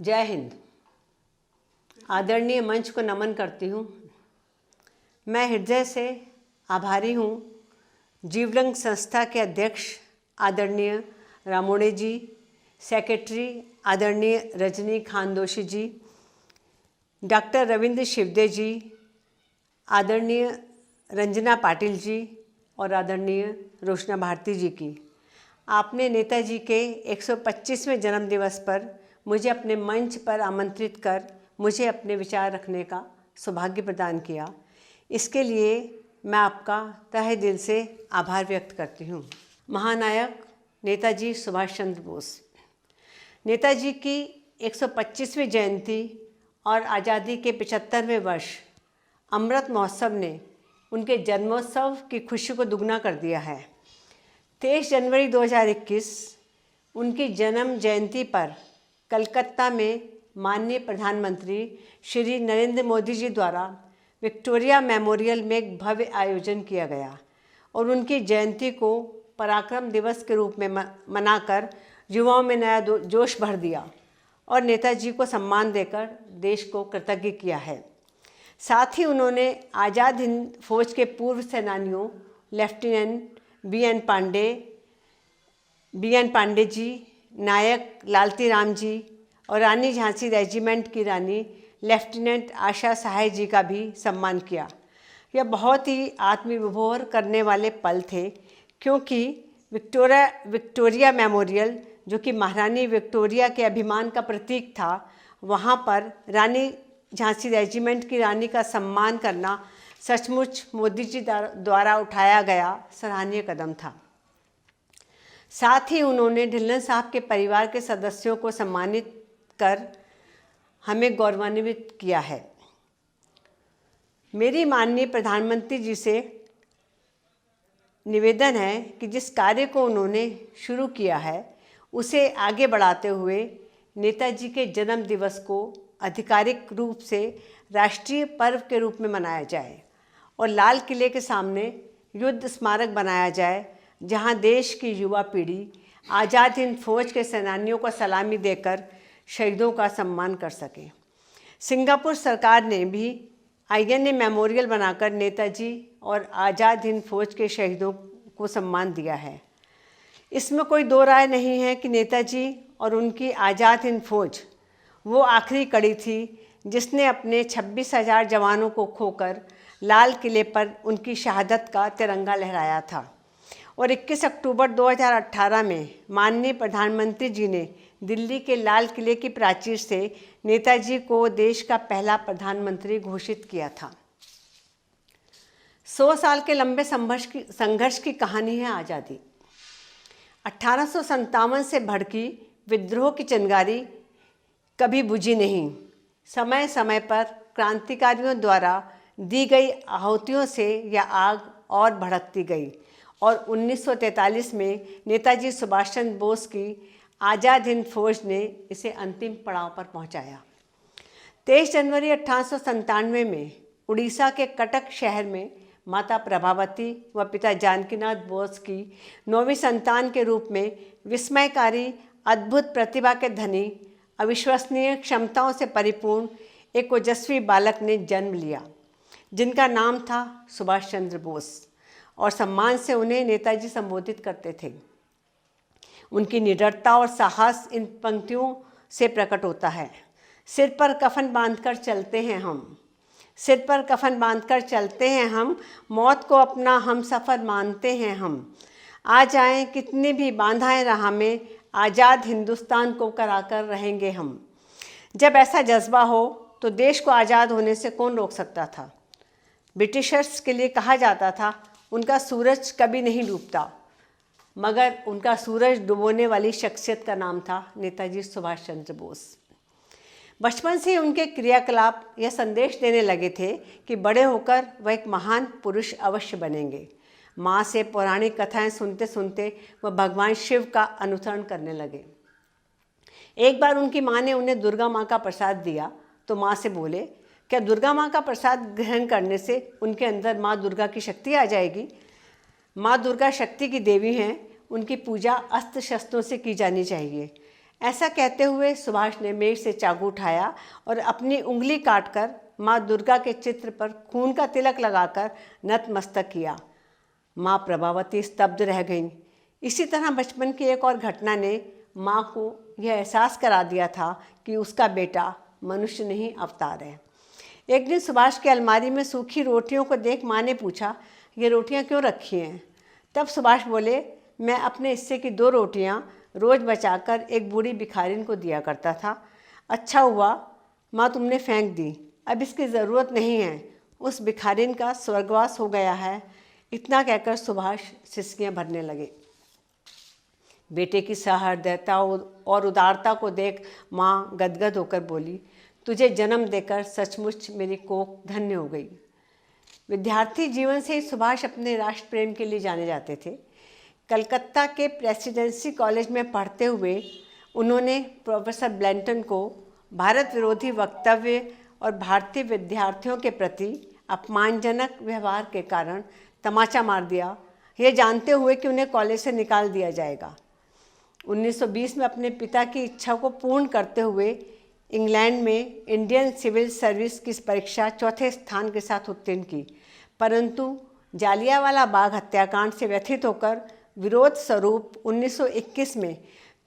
जय हिंद। आदरणीय मंच को नमन करती हूँ। मैं हृदय से आभारी हूँ जीवरंग संस्था के अध्यक्ष आदरणीय रामोड़े जी, सेक्रेटरी आदरणीय रजनी खानदोशी जी, डॉक्टर रविंद्र शिवदे जी, आदरणीय रंजना पाटिल जी और आदरणीय रोशना भारती जी की। आपने नेताजी के 125वें जन्मदिवस पर मुझे अपने मंच पर आमंत्रित कर मुझे अपने विचार रखने का सौभाग्य प्रदान किया। इसके लिए मैं आपका तहे दिल से आभार व्यक्त करती हूँ। महानायक नेताजी सुभाष चंद्र बोस। नेताजी की 125वीं जयंती और आज़ादी के 75वें वर्ष अमृत महोत्सव ने उनके जन्मोत्सव की खुशी को दुगना कर दिया है। 23 जनवरी 2021 उनकी जन्म जयंती पर कलकत्ता में माननीय प्रधानमंत्री श्री नरेंद्र मोदी जी द्वारा विक्टोरिया मेमोरियल में एक भव्य आयोजन किया गया और उनकी जयंती को पराक्रम दिवस के रूप में मनाकर युवाओं में नया जोश भर दिया और नेताजी को सम्मान देकर देश को कृतज्ञ किया है। साथ ही उन्होंने आज़ाद हिंद फौज के पूर्व सेनानियों lieutenant B N Pandey ji, नायक लालती राम जी और रानी झांसी रेजिमेंट की रानी लेफ्टिनेंट आशा सहाय जी का भी सम्मान किया। यह बहुत ही आत्मविभोर करने वाले पल थे, क्योंकि विक्टोरिया मेमोरियल, जो कि महारानी विक्टोरिया के अभिमान का प्रतीक था, वहाँ पर रानी झांसी रेजिमेंट की रानी का सम्मान करना सचमुच मोदी जी द्वारा उठाया गया सराहनीय कदम था। साथ ही उन्होंने ढिल्लन साहब के परिवार के सदस्यों को सम्मानित कर हमें गौरवान्वित किया है। मेरी माननीय प्रधानमंत्री जी से निवेदन है कि जिस कार्य को उन्होंने शुरू किया है उसे आगे बढ़ाते हुए नेताजी के जन्म दिवस को आधिकारिक रूप से राष्ट्रीय पर्व के रूप में मनाया जाए और लाल किले के सामने युद्ध स्मारक बनाया जाए, जहां देश की युवा पीढ़ी आज़ाद हिंद फौज के सेनानियों को सलामी देकर शहीदों का सम्मान कर सके। सिंगापुर सरकार ने भी INA मेमोरियल बनाकर नेताजी और आज़ाद हिंद फौज के शहीदों को सम्मान दिया है। इसमें कोई दो राय नहीं है कि नेताजी और उनकी आज़ाद हिंद फौज वो आखिरी कड़ी थी जिसने अपने 26,000 जवानों को खोकर लाल किले पर उनकी शहादत का तिरंगा लहराया था। और 21 अक्टूबर 2018 में माननीय प्रधानमंत्री जी ने दिल्ली के लाल किले की प्राचीर से नेताजी को देश का पहला प्रधानमंत्री घोषित किया था। 100 साल के लंबे संघर्ष की कहानी है आज़ादी। 1857 से भड़की विद्रोह की चिंगारी कभी बुझी नहीं। समय समय पर क्रांतिकारियों द्वारा दी गई आहुतियों से यह आग और भड़कती गई और 1943 में नेताजी सुभाष चंद्र बोस की आज़ाद हिंद फौज ने इसे अंतिम पड़ाव पर पहुंचाया। 23 जनवरी 1897 में उड़ीसा के कटक शहर में माता प्रभावती व पिता जानकीनाथ बोस की 9वीं संतान के रूप में विस्मयकारी अद्भुत प्रतिभा के धनी, अविश्वसनीय क्षमताओं से परिपूर्ण एक ओजस्वी बालक ने जन्म लिया, जिनका नाम था सुभाष चंद्र बोस, और सम्मान से उन्हें नेताजी संबोधित करते थे। उनकी निडरता और साहस इन पंक्तियों से प्रकट होता है। सिर पर कफन बांधकर चलते हैं हम, सिर पर कफन बांधकर चलते हैं हम, मौत को अपना हम सफ़र मानते हैं हम। आ जाएं कितनी भी बाधाएं राह में, आज़ाद हिंदुस्तान को कराकर रहेंगे हम। जब ऐसा जज्बा हो तो देश को आज़ाद होने से कौन रोक सकता था। ब्रिटिशर्स के लिए कहा जाता था उनका सूरज कभी नहीं डूबता, मगर उनका सूरज डुबोने वाली शख्सियत का नाम था नेताजी सुभाष चंद्र बोस। बचपन से उनके क्रियाकलाप यह संदेश देने लगे थे कि बड़े होकर वह एक महान पुरुष अवश्य बनेंगे। माँ से पौराणिक कथाएं सुनते सुनते वह भगवान शिव का अनुसरण करने लगे। एक बार उनकी माँ ने उन्हें दुर्गा माँ का प्रसाद दिया तो माँ से बोले, क्या दुर्गा माँ का प्रसाद ग्रहण करने से उनके अंदर माँ दुर्गा की शक्ति आ जाएगी। माँ दुर्गा शक्ति की देवी हैं, उनकी पूजा अस्त्र शस्त्रों से की जानी चाहिए। ऐसा कहते हुए सुभाष ने मेज से चाकू उठाया और अपनी उंगली काटकर माँ दुर्गा के चित्र पर खून का तिलक लगाकर नतमस्तक किया। माँ प्रभावती स्तब्ध रह गईं। इसी तरह बचपन की एक और घटना ने माँ को यह एहसास करा दिया था कि उसका बेटा मनुष्य नहीं अवतार है। एक दिन सुभाष की अलमारी में सूखी रोटियों को देख माँ ने पूछा, ये रोटियां क्यों रखी हैं? तब सुभाष बोले, मैं अपने हिस्से की 2 रोटियां रोज़ बचाकर एक बूढ़ी भिखारिन को दिया करता था। अच्छा हुआ माँ तुमने फेंक दी, अब इसकी ज़रूरत नहीं है, उस भिखारिन का स्वर्गवास हो गया है। इतना कहकर सुभाष सिसकियाँ भरने लगे। बेटे की सहृदयता और उदारता को देख माँ गदगद होकर बोली, तुझे जन्म देकर सचमुच मेरी कोख धन्य हो गई। विद्यार्थी जीवन से ही सुभाष अपने राष्ट्र प्रेम के लिए जाने जाते थे। कलकत्ता के प्रेसिडेंसी कॉलेज में पढ़ते हुए उन्होंने प्रोफेसर ब्लैंटन को भारत विरोधी वक्तव्य और भारतीय विद्यार्थियों के प्रति अपमानजनक व्यवहार के कारण तमाचा मार दिया, ये जानते हुए कि उन्हें कॉलेज से निकाल दिया जाएगा। 1920 में अपने पिता की इच्छा को पूर्ण करते हुए इंग्लैंड में इंडियन सिविल सर्विस की परीक्षा 4थे स्थान के साथ उत्तीर्ण की, परंतु जालियांवाला बाग हत्याकांड से व्यथित होकर विरोध स्वरूप 1921 में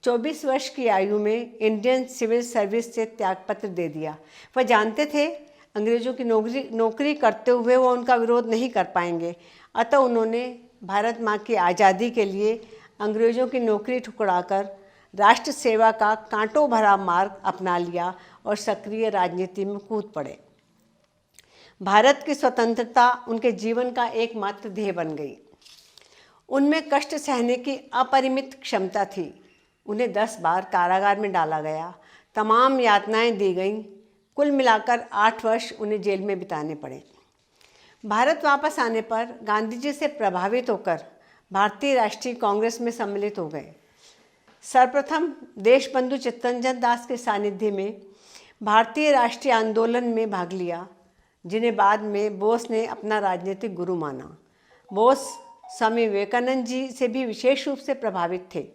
24 वर्ष की आयु में इंडियन सिविल सर्विस से त्यागपत्र दे दिया। वह जानते थे अंग्रेज़ों की नौकरी करते हुए वो उनका विरोध नहीं कर पाएंगे, अतः उन्होंने भारत माँ की आज़ादी के लिए अंग्रेज़ों की नौकरी ठुकराकर राष्ट्र सेवा का कांटों भरा मार्ग अपना लिया और सक्रिय राजनीति में कूद पड़े। भारत की स्वतंत्रता उनके जीवन का एकमात्र ध्येय बन गई। उनमें कष्ट सहने की अपरिमित क्षमता थी। उन्हें 10 बार कारागार में डाला गया, तमाम यातनाएं दी गईं। कुल मिलाकर 8 वर्ष उन्हें जेल में बिताने पड़े। भारत वापस आने पर गांधी जी से प्रभावित होकर भारतीय राष्ट्रीय कांग्रेस में सम्मिलित हो गए। सर्वप्रथम देशबंधु चित्तरंजन दास के सानिध्य में भारतीय राष्ट्रीय आंदोलन में भाग लिया, जिन्हें बाद में बोस ने अपना राजनीतिक गुरु माना। बोस स्वामी विवेकानंद जी से भी विशेष रूप से प्रभावित थे।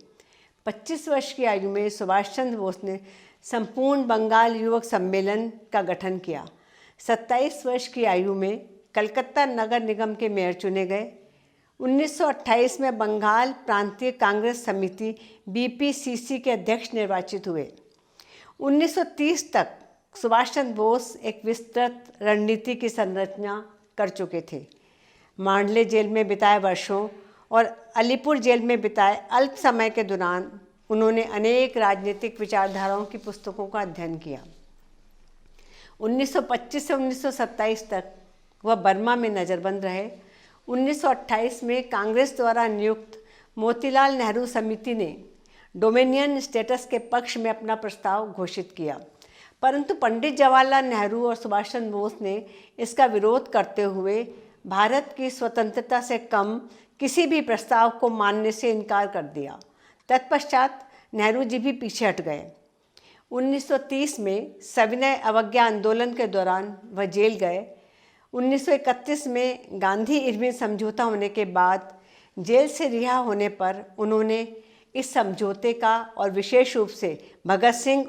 25 वर्ष की आयु में सुभाष चंद्र बोस ने संपूर्ण बंगाल युवक सम्मेलन का गठन किया। 27 वर्ष की आयु में कलकत्ता नगर निगम के मेयर चुने गए। 1928 में बंगाल प्रांतीय कांग्रेस समिति BPCC के अध्यक्ष निर्वाचित हुए। 1930 तक सुभाष चंद्र बोस एक विस्तृत रणनीति की संरचना कर चुके थे। मांडले जेल में बिताए वर्षों और अलीपुर जेल में बिताए अल्प समय के दौरान उन्होंने अनेक राजनीतिक विचारधाराओं की पुस्तकों का अध्ययन किया। 1925 से 1927 तक वह बर्मा में नज़रबंद रहे। 1928 में कांग्रेस द्वारा नियुक्त मोतीलाल नेहरू समिति ने डोमिनियन स्टेटस के पक्ष में अपना प्रस्ताव घोषित किया, परंतु पंडित जवाहरलाल नेहरू और सुभाष चंद्र बोस ने इसका विरोध करते हुए भारत की स्वतंत्रता से कम किसी भी प्रस्ताव को मानने से इनकार कर दिया। तत्पश्चात नेहरू जी भी पीछे हट गए। 1930 में सविनय अवज्ञा आंदोलन के दौरान वह जेल गए। 1931 में गांधी इरविन समझौता होने के बाद जेल से रिहा होने पर उन्होंने इस समझौते का और विशेष रूप से भगत सिंह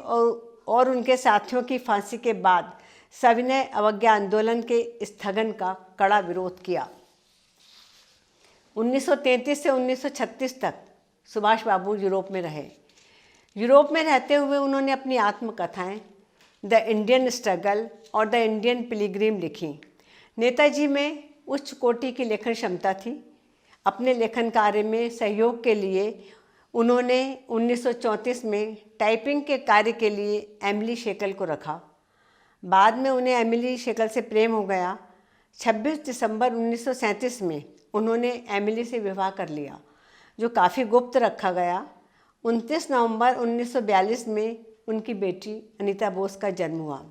और उनके साथियों की फांसी के बाद सविनय अवज्ञा आंदोलन के स्थगन का कड़ा विरोध किया। 1933 से 1936 तक सुभाष बाबू यूरोप में रहे। यूरोप में रहते हुए उन्होंने अपनी आत्मकथाएं द इंडियन स्ट्रगल और द इंडियन पिलग्रिम लिखी। नेताजी में उच्च कोटि की लेखन क्षमता थी। अपने लेखन कार्य में सहयोग के लिए उन्होंने 1934 में टाइपिंग के कार्य के लिए एमिली शेकल को रखा। बाद में उन्हें एमिली शेकल से प्रेम हो गया। 26 दिसंबर 1937 में उन्होंने एमिली से विवाह कर लिया, जो काफ़ी गुप्त रखा गया। 29 नवंबर 1942 में उनकी बेटी अनीता बोस का जन्म हुआ।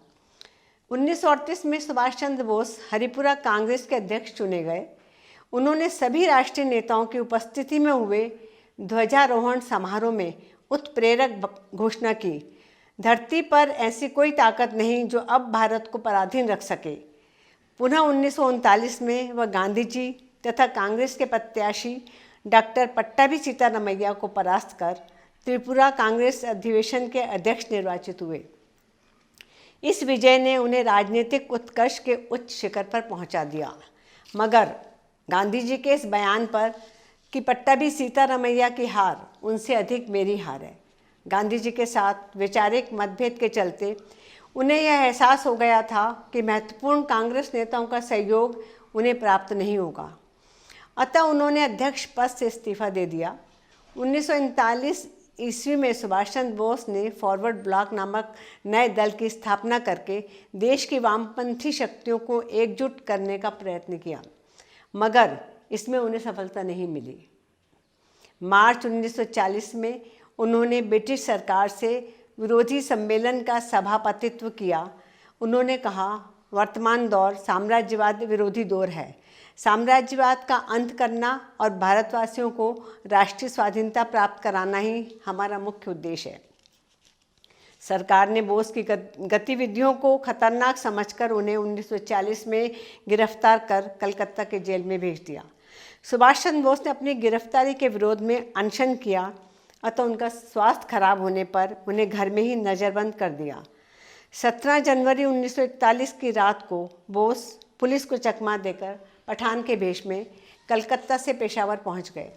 1938 में सुभाष चंद्र बोस हरिपुरा कांग्रेस के अध्यक्ष चुने गए। उन्होंने सभी राष्ट्रीय नेताओं की उपस्थिति में हुए ध्वजारोहण समारोह में उत्प्रेरक घोषणा की, धरती पर ऐसी कोई ताकत नहीं जो अब भारत को पराधीन रख सके। पुनः 1939 में वह गांधी जी तथा कांग्रेस के प्रत्याशी डॉक्टर पट्टाभी सीतारमैया को परास्त कर त्रिपुरा कांग्रेस अधिवेशन के अध्यक्ष निर्वाचित हुए। इस विजय ने उन्हें राजनीतिक उत्कर्ष के उच्च शिखर पर पहुंचा दिया। मगर गांधी जी के इस बयान पर कि पट्टाभी सीतारमैया की हार उनसे अधिक मेरी हार है, गांधी जी के साथ वैचारिक मतभेद के चलते उन्हें यह एहसास हो गया था कि महत्वपूर्ण कांग्रेस नेताओं का सहयोग उन्हें प्राप्त नहीं होगा। अतः उन्होंने अध्यक्ष पद से इस्तीफा दे दिया। 1939 ईस्वी में सुभाष चंद्र बोस ने फॉरवर्ड ब्लॉक नामक नए दल की स्थापना करके देश की वामपंथी शक्तियों को एकजुट करने का प्रयत्न किया, मगर इसमें उन्हें सफलता नहीं मिली। मार्च 1940 में उन्होंने ब्रिटिश सरकार से विरोधी सम्मेलन का सभापतित्व किया। उन्होंने कहा, वर्तमान दौर साम्राज्यवाद विरोधी दौर है। साम्राज्यवाद का अंत करना और भारतवासियों को राष्ट्रीय स्वाधीनता प्राप्त कराना ही हमारा मुख्य उद्देश्य है। सरकार ने बोस की गतिविधियों को खतरनाक समझकर उन्हें 1940 में गिरफ्तार कर कलकत्ता के जेल में भेज दिया। सुभाष चंद्र बोस ने अपनी गिरफ्तारी के विरोध में अनशन किया, अतः उनका स्वास्थ्य खराब होने पर उन्हें घर में ही नज़रबंद कर दिया। 17 जनवरी 1941 की रात को बोस पुलिस को चकमा देकर पठान के वेश में कलकत्ता से पेशावर पहुंच गए।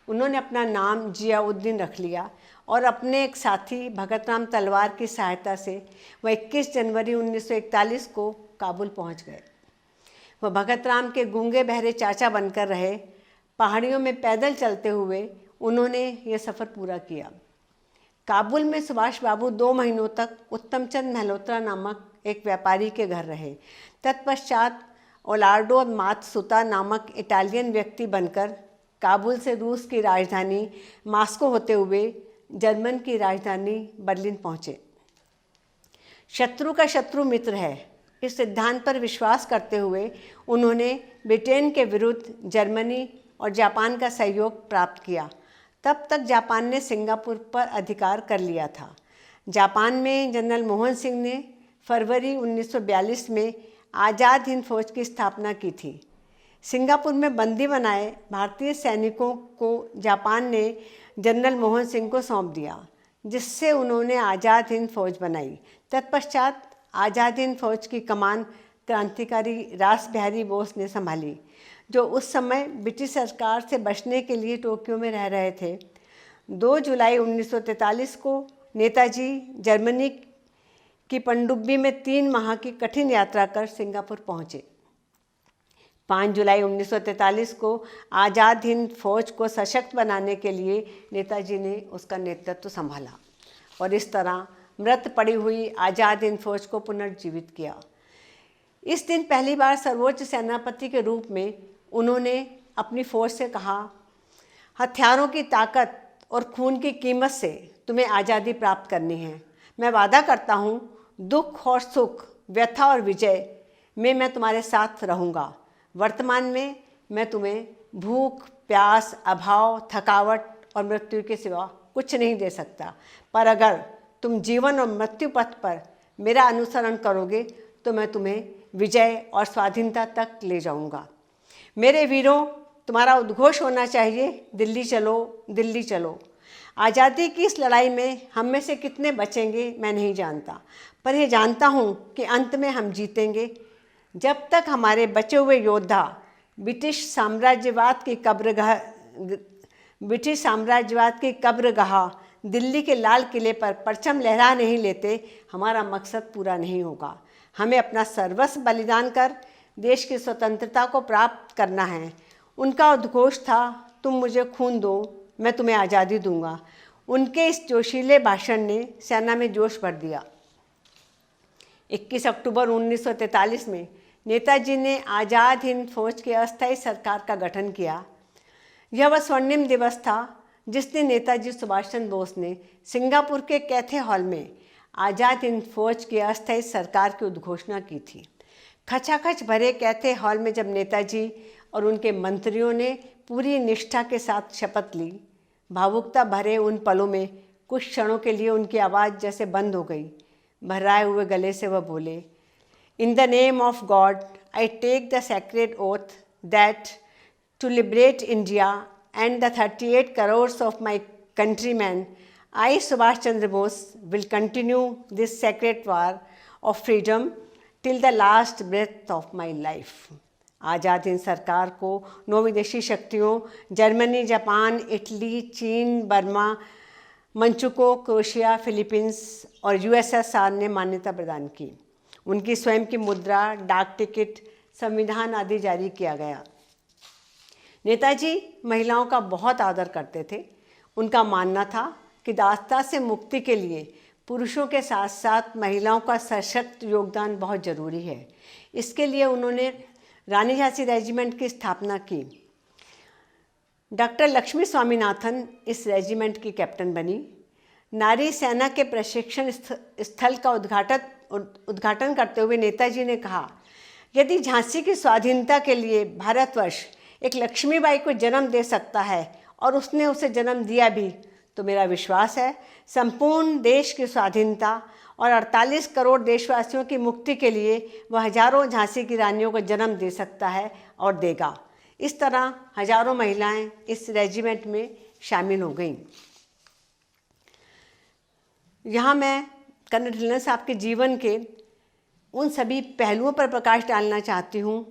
उन्होंने अपना नाम जियाउद्दीन रख लिया और अपने एक साथी भगत राम तलवार की सहायता से वह 21 जनवरी 1941 को काबुल पहुंच गए। वह भगत राम के गूंगे बहरे चाचा बनकर रहे। पहाड़ियों में पैदल चलते हुए उन्होंने यह सफ़र पूरा किया। काबुल में सुभाष बाबू 2 महीनों तक उत्तमचंद मल्होत्रा नामक एक व्यापारी के घर रहे। तत्पश्चात ओलार्डो मात्सुता नामक इटालियन व्यक्ति बनकर काबुल से रूस की राजधानी मॉस्को होते हुए जर्मन की राजधानी बर्लिन पहुँचे। शत्रु का शत्रु मित्र है, इस सिद्धांत पर विश्वास करते हुए उन्होंने ब्रिटेन के विरुद्ध जर्मनी और जापान का सहयोग प्राप्त किया। तब तक जापान ने सिंगापुर पर अधिकार कर लिया था। जापान में जनरल मोहन सिंह ने फरवरी 1942 में आज़ाद हिंद फौज की स्थापना की थी। सिंगापुर में बंदी बनाए भारतीय सैनिकों को जापान ने जनरल मोहन सिंह को सौंप दिया, जिससे उन्होंने आज़ाद हिंद फौज बनाई। तत्पश्चात आज़ाद हिंद फौज की कमान क्रांतिकारी रास बिहारी बोस ने संभाली, जो उस समय ब्रिटिश सरकार से बचने के लिए टोक्यो में रह रहे थे। 2 जुलाई 1943 को नेताजी जर्मनी की पनडुब्बी में 3 माह की कठिन यात्रा कर सिंगापुर पहुंचे। 5 जुलाई 1943 को आज़ाद हिंद फौज को सशक्त बनाने के लिए नेताजी ने उसका नेतृत्व संभाला और इस तरह मृत पड़ी हुई आज़ाद हिंद फौज को पुनर्जीवित किया। इस दिन पहली बार सर्वोच्च सेनापति के रूप में उन्होंने अपनी फौज से कहा, हथियारों की ताकत और खून की कीमत से तुम्हें आज़ादी प्राप्त करनी है। मैं वादा करता हूँ, दुख और सुख, व्यथा और विजय में मैं तुम्हारे साथ रहूँगा। वर्तमान में मैं तुम्हें भूख, प्यास, अभाव, थकावट और मृत्यु के सिवा कुछ नहीं दे सकता, पर अगर तुम जीवन और मृत्यु पथ पर मेरा अनुसरण करोगे तो मैं तुम्हें विजय और स्वाधीनता तक ले जाऊंगा। मेरे वीरों, तुम्हारा उद्घोष होना चाहिए, दिल्ली चलो, दिल्ली चलो। आज़ादी की इस लड़ाई में हम में से कितने बचेंगे मैं नहीं जानता, पर यह जानता हूँ कि अंत में हम जीतेंगे। जब तक हमारे बचे हुए योद्धा ब्रिटिश साम्राज्यवाद की कब्रगाह दिल्ली के लाल किले पर परचम लहरा नहीं लेते, हमारा मकसद पूरा नहीं होगा। हमें अपना सर्वस्व बलिदान कर देश की स्वतंत्रता को प्राप्त करना है। उनका उद्घोष था, तुम मुझे खून दो, मैं तुम्हें आज़ादी दूंगा। उनके इस जोशीले भाषण ने सेना में जोश भर दिया। 21 अक्टूबर 1943 में नेताजी ने आज़ाद हिंद फौज की अस्थायी सरकार का गठन किया। यह वह स्वर्णिम दिवस था जिस दिन नेताजी सुभाष चंद्र बोस ने सिंगापुर के कैथे हॉल में आज़ाद हिंद फौज की अस्थायी सरकार की उद्घोषणा की थी। खचाखच भरे कैथे हॉल में जब नेताजी और उनके मंत्रियों ने पूरी निष्ठा के साथ शपथ ली, भावुकता भरे उन पलों में कुछ क्षणों के लिए उनकी आवाज़ जैसे बंद हो गई। भर्राए हुए गले से वह बोले, In the name of God, I take the sacred oath that to liberate India and the 38 crores of my countrymen, I, Subhash Chandra Bose, will continue this sacred war of freedom till the last breath of my life. Azad Hind सरकार को 9 विदेशी शक्तियों Germany, Japan, Italy, चीन, Burma, मंचुको, Croatia, Philippines और USSR ने मान्यता प्रदान की। उनकी स्वयं की मुद्रा, डाक टिकट, संविधान आदि जारी किया गया। नेताजी महिलाओं का बहुत आदर करते थे। उनका मानना था कि दासता से मुक्ति के लिए पुरुषों के साथ साथ महिलाओं का सशक्त योगदान बहुत ज़रूरी है। इसके लिए उन्होंने रानी झांसी रेजिमेंट की स्थापना की। डॉक्टर लक्ष्मी स्वामीनाथन इस रेजिमेंट की कैप्टन बनी। नारी सेना के प्रशिक्षण स्थल का उद्घाटन करते हुए नेताजी ने कहा, यदि झांसी की स्वाधीनता के लिए भारतवर्ष एक लक्ष्मीबाई को जन्म दे सकता है और उसने उसे जन्म दिया भी, तो मेरा विश्वास है संपूर्ण देश की स्वाधीनता और 48 करोड़ देशवासियों की मुक्ति के लिए वह हजारों झांसी की रानियों को जन्म दे सकता है और देगा। इस तरह हजारों महिलाएं इस रेजिमेंट में शामिल हो गईं। यहाँ मैं कर्नल ढिल्लन साहब के जीवन के उन सभी पहलुओं पर प्रकाश डालना चाहती हूँ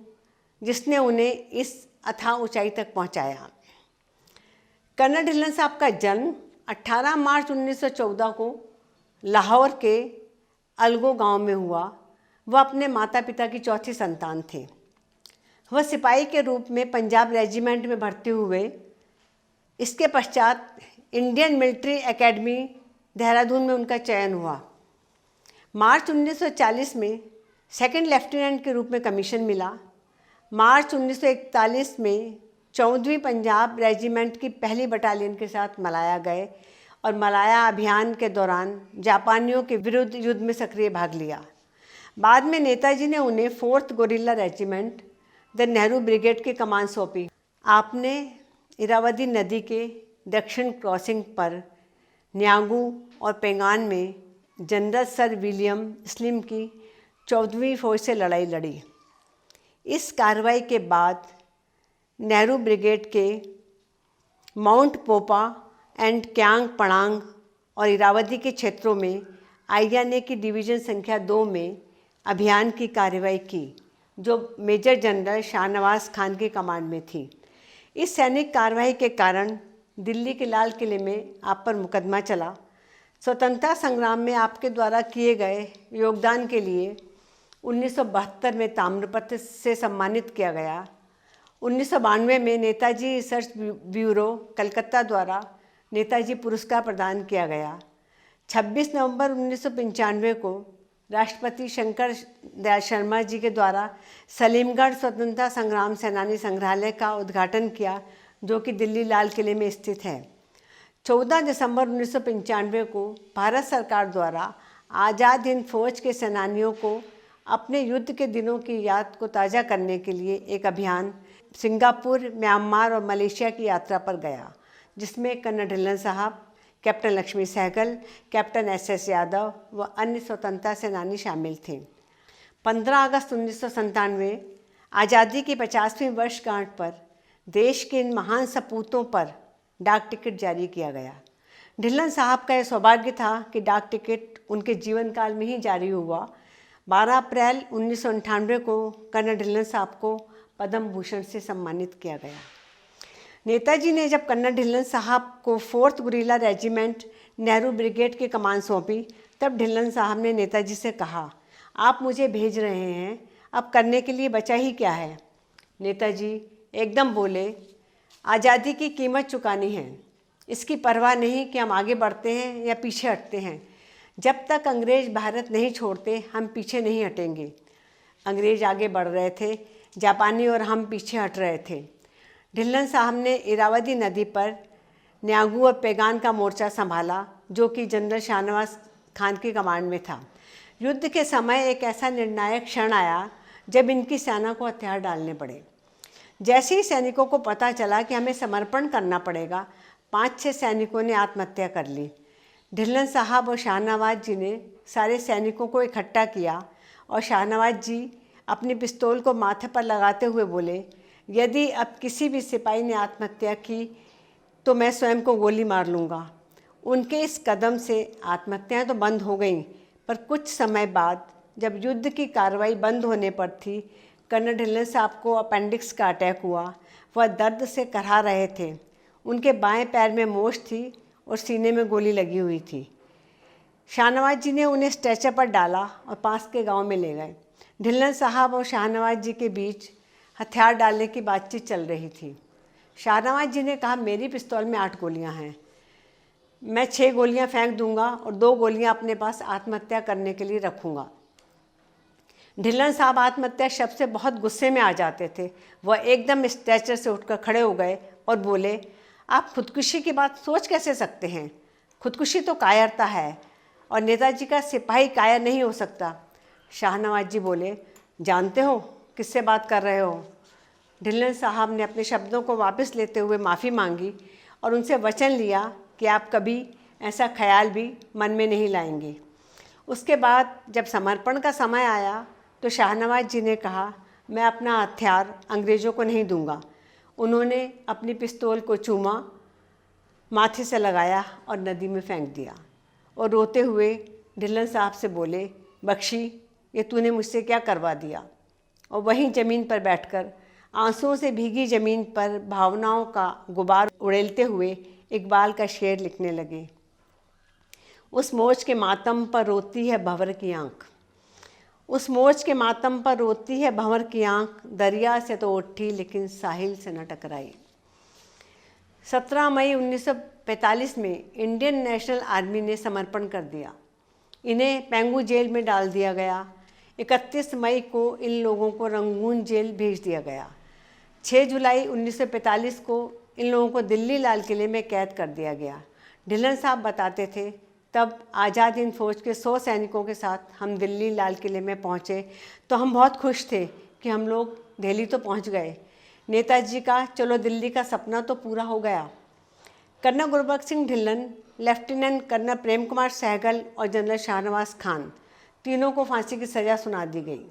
जिसने उन्हें इस अथाह ऊंचाई तक पहुँचाया। कर्नल ढिल्लन साहब का जन्म 18 मार्च 1914 को लाहौर के अलगो गांव में हुआ। वह अपने माता पिता की चौथी संतान थे। वह सिपाही के रूप में पंजाब रेजिमेंट में भर्ती हुए। इसके पश्चात इंडियन मिलिट्री एकेडमी देहरादून में उनका चयन हुआ। मार्च 1940 में सेकंड लेफ्टिनेंट के रूप में कमीशन मिला। मार्च 1941 में 14वीं पंजाब रेजिमेंट की पहली बटालियन के साथ मलाया गए और मलाया अभियान के दौरान जापानियों के विरुद्ध युद्ध में सक्रिय भाग लिया। बाद में नेताजी ने उन्हें 4th gorilla regiment the Nehru brigade की कमान सौंपी। आपने इरावदी नदी के दक्षिण क्रॉसिंग पर न्यागू और पेंगान में जनरल सर विलियम स्लिम की 14वीं फौज से लड़ाई लड़ी। इस कार्रवाई के बाद नेहरू ब्रिगेड के माउंट पोपा एंड क्यांग पड़ांग और इरावदी के क्षेत्रों में आईएनए की डिवीज़न संख्या 2 में अभियान की कार्रवाई की, जो मेजर जनरल शाहनवाज खान की कमांड में थी। इस सैनिक कार्रवाई के कारण दिल्ली के लाल किले में आप पर मुकदमा चला। स्वतंत्रता संग्राम में आपके द्वारा किए गए योगदान के लिए 1972 में ताम्रपत्र से सम्मानित किया गया। 1992 में नेताजी रिसर्च ब्यूरो कलकत्ता द्वारा नेताजी पुरस्कार प्रदान किया गया। 26 नवंबर 1995 को राष्ट्रपति शंकर दयाल शर्मा जी के द्वारा सलीमगढ़ स्वतंत्रता संग्राम सेनानी संग्रहालय का उद्घाटन किया, जो कि दिल्ली लाल किले में स्थित है। 14 दिसंबर 1995 को भारत सरकार द्वारा आज़ाद हिंद फौज के सेनानियों को अपने युद्ध के दिनों की याद को ताज़ा करने के लिए एक अभियान सिंगापुर, म्यांमार और मलेशिया की यात्रा पर गया, जिसमें कर्नल ढिल्लन साहब, captain Lakshmi Sahgal, captain S Yadav व अन्य स्वतंत्रता सेनानी शामिल थे। 15 अगस्त 1997 आज़ादी की 50वीं वर्षगांठ पर देश के इन महान सपूतों पर डाक टिकट जारी किया गया। ढिल्लन साहब का यह सौभाग्य था कि डाक टिकट उनके जीवन काल में ही जारी हुआ। 12 अप्रैल 1998 को कर्नल ढिल्लन साहब को पद्म भूषण से सम्मानित किया गया। नेताजी ने जब कर्नल ढिल्लन साहब को 4th guerrilla regiment Nehru brigade की कमान सौंपी, तब ढिल्लन साहब ने नेताजी से कहा, आप मुझे भेज रहे हैं, अब करने के लिए बचा ही क्या है। नेताजी एकदम बोले, आज़ादी की कीमत चुकानी है, इसकी परवाह नहीं कि हम आगे बढ़ते हैं या पीछे हटते हैं। जब तक अंग्रेज़ भारत नहीं छोड़ते, हम पीछे नहीं हटेंगे। अंग्रेज़ आगे बढ़ रहे थे, जापानी और हम पीछे हट रहे थे। ढिल्लन साहब ने इरावदी नदी पर न्यागू और पेगान का मोर्चा संभाला, जो कि जनरल शाहनवाज खान की कमांड में था। युद्ध के समय एक ऐसा निर्णायक क्षण आया जब इनकी सेना को हथियार डालने पड़े। जैसे ही सैनिकों को पता चला कि हमें समर्पण करना पड़ेगा, 5-6 सैनिकों ने आत्महत्या कर ली। ढिल्लन साहब और शाहनवाज जी ने सारे सैनिकों को इकट्ठा किया और शाहनवाज जी अपनी पिस्तौल को माथे पर लगाते हुए बोले, यदि अब किसी भी सिपाही ने आत्महत्या की तो मैं स्वयं को गोली मार लूँगा। उनके इस कदम से आत्महत्याएं तो बंद हो गईं, पर कुछ समय बाद जब युद्ध की कार्रवाई बंद होने पर थी, कर्नल ढिल्लन साहब को अपेंडिक्स का अटैक हुआ। वह दर्द से करहा रहे थे। उनके बाएं पैर में मोच थी और सीने में गोली लगी हुई थी। शाहनवाज जी ने उन्हें स्ट्रेचर पर डाला और पास के गांव में ले गए। ढिल्लन साहब और शाहनवाज जी के बीच हथियार डालने की बातचीत चल रही थी। शाहनवाज जी ने कहा, मेरी पिस्तौल में 8 गोलियां हैं, मैं 6 गोलियां फेंक दूंगा और 2 गोलियां अपने पास आत्महत्या करने के लिए रखूंगा। ढिल्लन साहब आत्महत्या शब्द से बहुत गुस्से में आ जाते थे। वह एकदम स्ट्रेचर से उठकर खड़े हो गए और बोले, आप खुदकुशी की बात सोच कैसे सकते हैं? खुदकुशी तो कायरता है और नेताजी का सिपाही कायर नहीं हो सकता। शाहनवाज जी बोले, जानते हो किससे बात कर रहे हो? ढिल्लन साहब ने अपने शब्दों को वापस लेते हुए माफ़ी मांगी और उनसे वचन लिया कि आप कभी ऐसा ख्याल भी मन में नहीं लाएंगे। उसके बाद जब समर्पण का समय आया तो शाहनवाज जी ने कहा, मैं अपना हथियार अंग्रेज़ों को नहीं दूंगा। उन्होंने अपनी पिस्तौल को चूमा, माथे से लगाया और नदी में फेंक दिया और रोते हुए ढिल्लन साहब से बोले, बख्शी, ये तूने मुझसे क्या करवा दिया? और वहीं ज़मीन पर बैठकर आंसुओं से भीगी ज़मीन पर भावनाओं का गुबार उड़ेलते हुए इकबाल का शेर लिखने लगे। उस मोच के मातम पर रोती है भंवर की आँख, उस मोच के मातम पर रोती है भंवर की आँख, दरिया से तो उठी लेकिन साहिल से न टकराई। 17 मई 1945 में इंडियन नेशनल आर्मी ने समर्पण कर दिया। इन्हें पेंगू जेल में डाल दिया गया। 31 मई को इन लोगों को रंगून जेल भेज दिया गया। 6 जुलाई 1945 को इन लोगों को दिल्ली लाल किले में कैद कर दिया गया। ढिल्लन साहब बताते थे, तब आज़ाद हिंद फौज के 100 सैनिकों के साथ हम दिल्ली लाल किले में पहुँचे तो हम बहुत खुश थे कि हम लोग दिल्ली तो पहुँच गए। नेताजी का चलो दिल्ली का सपना तो पूरा हो गया। Colonel Gurbaksh Singh Dhillon, lieutenant colonel Prem Kumar Sahgal और जनरल शाहनवाज खान, तीनों को फांसी की सज़ा सुना दी गई।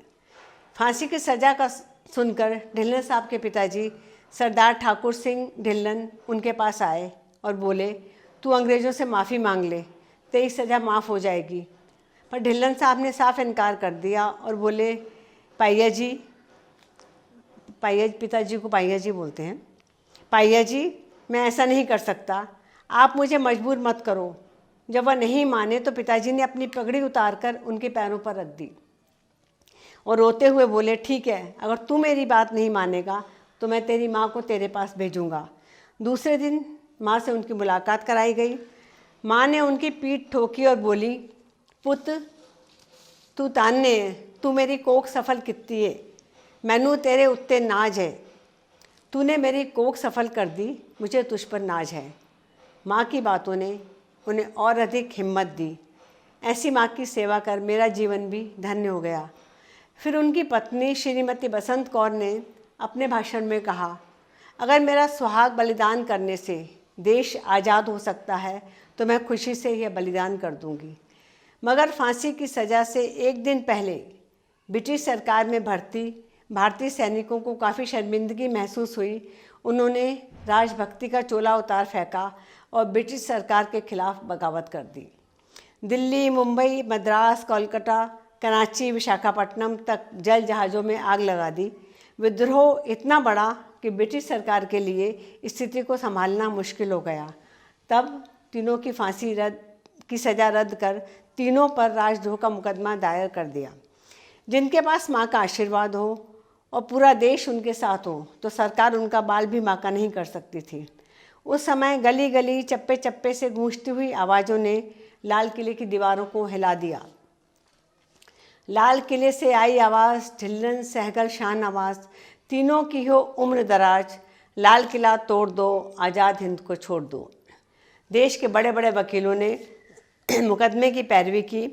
फांसी की सज़ा का सुनकर ढिल्लन साहब के पिताजी सरदार ठाकुर सिंह ढिल्लन उनके पास आए और बोले, तू अंग्रेज़ों से माफ़ी मांग ले, तेरी सज़ा माफ़ हो जाएगी। पर ढिल्लन साहब ने साफ इनकार कर दिया और बोले, पाइया जी, पिताजी को पाइया जी बोलते हैं, पाइया जी, मैं ऐसा नहीं कर सकता, आप मुझे मजबूर मत करो। जब वह नहीं माने तो पिताजी ने अपनी पगड़ी उतारकर उनके पैरों पर रख दी और रोते हुए बोले, ठीक है, अगर तू मेरी बात नहीं मानेगा तो मैं तेरी माँ को तेरे पास भेजूँगा। दूसरे दिन माँ से उनकी मुलाकात कराई गई। माँ ने उनकी पीठ ठोकी और बोली, पुत, तू ताने, तू मेरी कोख सफल कित्ती है, मैनू तेरे उत्ते नाज है, तूने मेरी कोख सफल कर दी, मुझे तुझ पर नाज है। माँ की बातों ने उन्हें और अधिक हिम्मत दी। ऐसी माँ की सेवा कर मेरा जीवन भी धन्य हो गया। फिर उनकी पत्नी श्रीमती बसंत कौर ने अपने भाषण में कहा, अगर मेरा सुहाग बलिदान करने से देश आज़ाद हो सकता है तो मैं खुशी से यह बलिदान कर दूंगी। मगर फांसी की सज़ा से एक दिन पहले ब्रिटिश सरकार में भर्ती भारतीय सैनिकों को काफ़ी शर्मिंदगी महसूस हुई। उन्होंने राजभक्ति का चोला उतार फेंका और ब्रिटिश सरकार के खिलाफ बगावत कर दी। दिल्ली, मुंबई, मद्रास, कोलकाता, कराची, विशाखापट्टनम तक जल जहाज़ों में आग लगा दी। विद्रोह इतना बड़ा कि ब्रिटिश सरकार के लिए स्थिति को संभालना मुश्किल हो गया। तब तीनों की फांसी की सज़ा रद्द कर तीनों पर राजद्रोह का मुकदमा दायर कर दिया। जिनके पास माँ का आशीर्वाद हो और पूरा देश उनके साथ हो तो सरकार उनका बाल भी बांका नहीं कर सकती थी। उस समय गली गली, चप्पे चप्पे से गूंजती हुई आवाज़ों ने लाल किले की दीवारों को हिला दिया। लाल किले से आई आवाज़, ढिल्लन, सहगल, शाहनवाज, तीनों की हो उम्र दराज, लाल किला तोड़ दो, आज़ाद हिंद को छोड़ दो। देश के बड़े बड़े वकीलों ने मुकदमे की पैरवी की।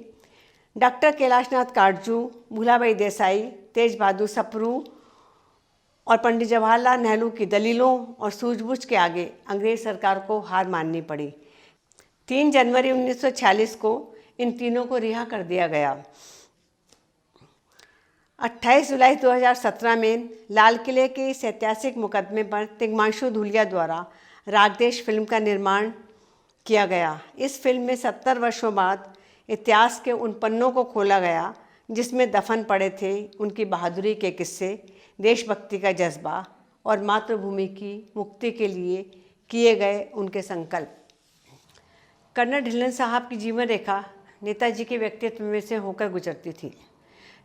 डॉक्टर कैलाशनाथ काटजू, भूलाबाई देसाई, तेज बहादुर सप्रू और पंडित जवाहरलाल नेहरू की दलीलों और सूझबूझ के आगे अंग्रेज सरकार को हार माननी पड़ी। 3 जनवरी 1946 को इन तीनों को रिहा कर दिया गया। 28 जुलाई 2017 में लाल किले के इस ऐतिहासिक मुकदमे पर तिग्मांशु धूलिया द्वारा रागदेश फिल्म का निर्माण किया गया। इस फिल्म में 70 वर्षों बाद इतिहास के उन पन्नों को खोला गया जिसमें दफन पड़े थे उनकी बहादुरी के किस्से, देशभक्ति का जज्बा और मातृभूमि की मुक्ति के लिए किए गए उनके संकल्प। कर्नल ढिल्लन साहब की जीवन रेखा नेताजी के व्यक्तित्व में से होकर गुजरती थी।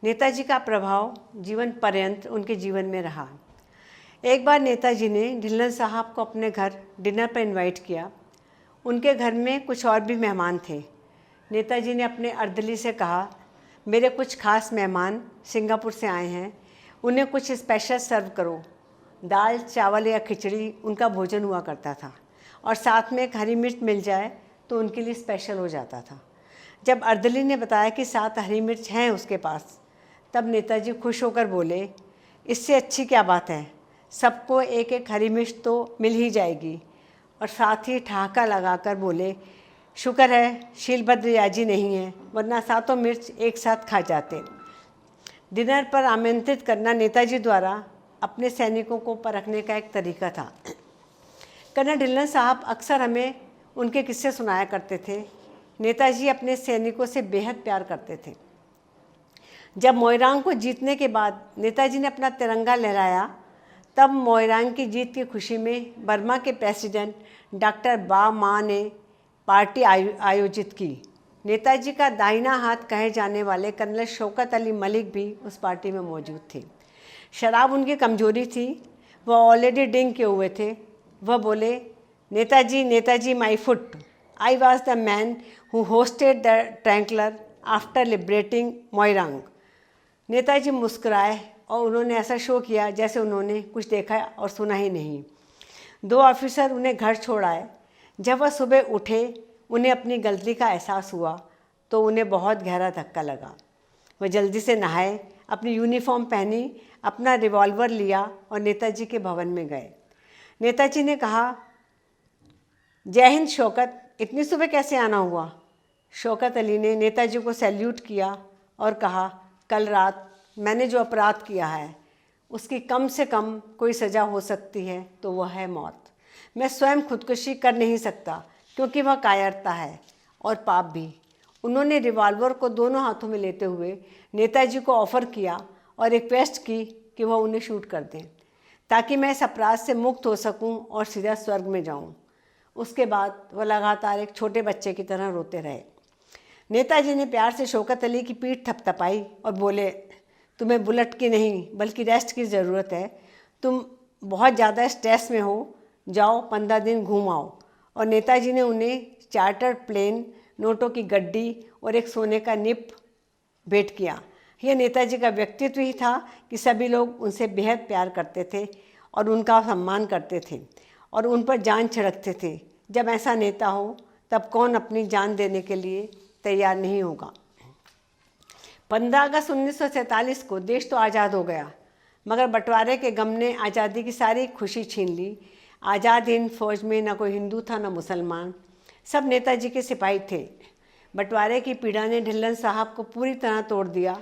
नेताजी का प्रभाव जीवन पर्यंत उनके जीवन में रहा। एक बार नेताजी ने ढिल्लन साहब को अपने घर डिनर पर इनवाइट किया। उनके घर में कुछ और भी मेहमान थे। नेताजी ने अपने अर्दली से कहा, मेरे कुछ खास मेहमान सिंगापुर से आए हैं, उन्हें कुछ स्पेशल सर्व करो। दाल, चावल या खिचड़ी उनका भोजन हुआ करता था और साथ में एक हरी मिर्च मिल जाए तो उनके लिए स्पेशल हो जाता था। जब अर्दली ने बताया कि 7 हरी मिर्च हैं उसके पास, तब नेताजी खुश होकर बोले, इससे अच्छी क्या बात है, सबको एक एक हरी मिर्च तो मिल ही जाएगी। और साथ ही ठहाका लगाकर बोले, शुक्र है शीलभद्र याजी नहीं है, वरना 7 मिर्च एक साथ खा जाते। डिनर पर आमंत्रित करना नेताजी द्वारा अपने सैनिकों को परखने का एक तरीका था। कर्नल ढिल्लन साहब अक्सर हमें उनके किस्से सुनाया करते थे। नेताजी अपने सैनिकों से बेहद प्यार करते थे। जब मोइरांग को जीतने के बाद नेताजी ने अपना तिरंगा लहराया, तब मोइरांग की जीत की खुशी में बर्मा के प्रेसिडेंट डॉक्टर बा मा ने पार्टी आयोजित की। नेताजी का दाहिना हाथ कहे जाने वाले कर्नल शौकत अली मलिक भी उस पार्टी में मौजूद थे। शराब उनकी कमजोरी थी, वह ऑलरेडी ड्रिंक किए हुए थे। वह बोले, Netaji my foot, I was the man who hoisted the tricolour after liberating Moirang. Netaji मुस्कुराए और उन्होंने ऐसा शो किया जैसे उन्होंने कुछ देखा और सुना ही नहीं। 2 ऑफिसर उन्हें घर छोड़ आए। जब वह सुबह उठे, उन्हें अपनी गलती का एहसास हुआ तो उन्हें बहुत गहरा धक्का लगा। वह जल्दी से नहाए, अपनी यूनिफॉर्म पहनी, अपना रिवॉल्वर लिया और नेताजी के भवन में गए। नेताजी ने कहा, जय हिंद शौकत, इतनी सुबह कैसे आना हुआ? शौकत अली ने नेताजी को सैल्यूट किया और कहा, कल रात मैंने जो अपराध किया है उसकी कम से कम कोई सज़ा हो सकती है तो वह है मौत। मैं स्वयं खुदकुशी कर नहीं सकता क्योंकि वह कायरता है और पाप भी। उन्होंने रिवॉल्वर को दोनों हाथों में लेते हुए नेताजी को ऑफ़र किया और रिक्वेस्ट की कि वह उन्हें शूट कर दें ताकि मैं इस अपराध से मुक्त हो सकूं और सीधा स्वर्ग में जाऊं। उसके बाद वह लगातार एक छोटे बच्चे की तरह रोते रहे। नेताजी ने प्यार से शौकत अली की पीठ थपथपाई और बोले, तुम्हें बुलेट की नहीं बल्कि रेस्ट की ज़रूरत है। तुम बहुत ज़्यादा स्ट्रेस में हो, जाओ 15 दिन घूम आओ। और नेताजी ने उन्हें चार्टर प्लेन, नोटों की गड्डी और एक सोने का निप भेंट किया। यह नेताजी का व्यक्तित्व ही था कि सभी लोग उनसे बेहद प्यार करते थे और उनका सम्मान करते थे और उन पर जान छिड़कते थे। जब ऐसा नेता हो तब कौन अपनी जान देने के लिए तैयार नहीं होगा। 15 अगस्त 1947 को देश तो आज़ाद हो गया, मगर बंटवारे के गम ने आज़ादी की सारी खुशी छीन ली। आज़ाद हिंद फौज में न कोई हिंदू था न मुसलमान, सब नेताजी के सिपाही थे। बंटवारे की पीड़ा ने ढिल्लन साहब को पूरी तरह तोड़ दिया।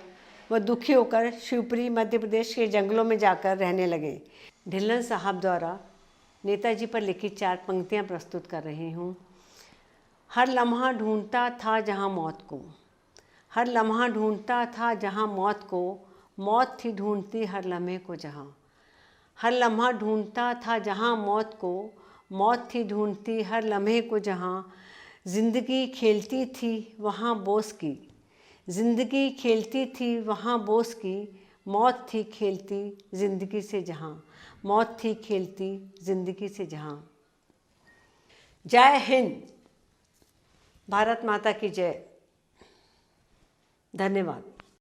वह दुखी होकर शिवपुरी मध्य प्रदेश के जंगलों में जाकर रहने लगे। ढिल्लन साहब द्वारा नेताजी पर लिखी 4 पंक्तियाँ प्रस्तुत कर रही हूँ। हर लम्हा ढूंढता था जहाँ मौत को, हर लम्हा ढूंढता था जहाँ मौत को, मौत थी ढूंढती हर लम्हे को जहाँ। हर लम्हा ढूंढता था जहाँ मौत को, मौत थी ढूंढती हर लम्हे को जहाँ। जिंदगी खेलती थी वहाँ बोस की, जिंदगी खेलती थी वहाँ बोस की, मौत थी खेलती जिंदगी से जहाँ, मौत थी खेलती जिंदगी से जहाँ। जय हिंद, भारत माता की जय। धन्यवाद।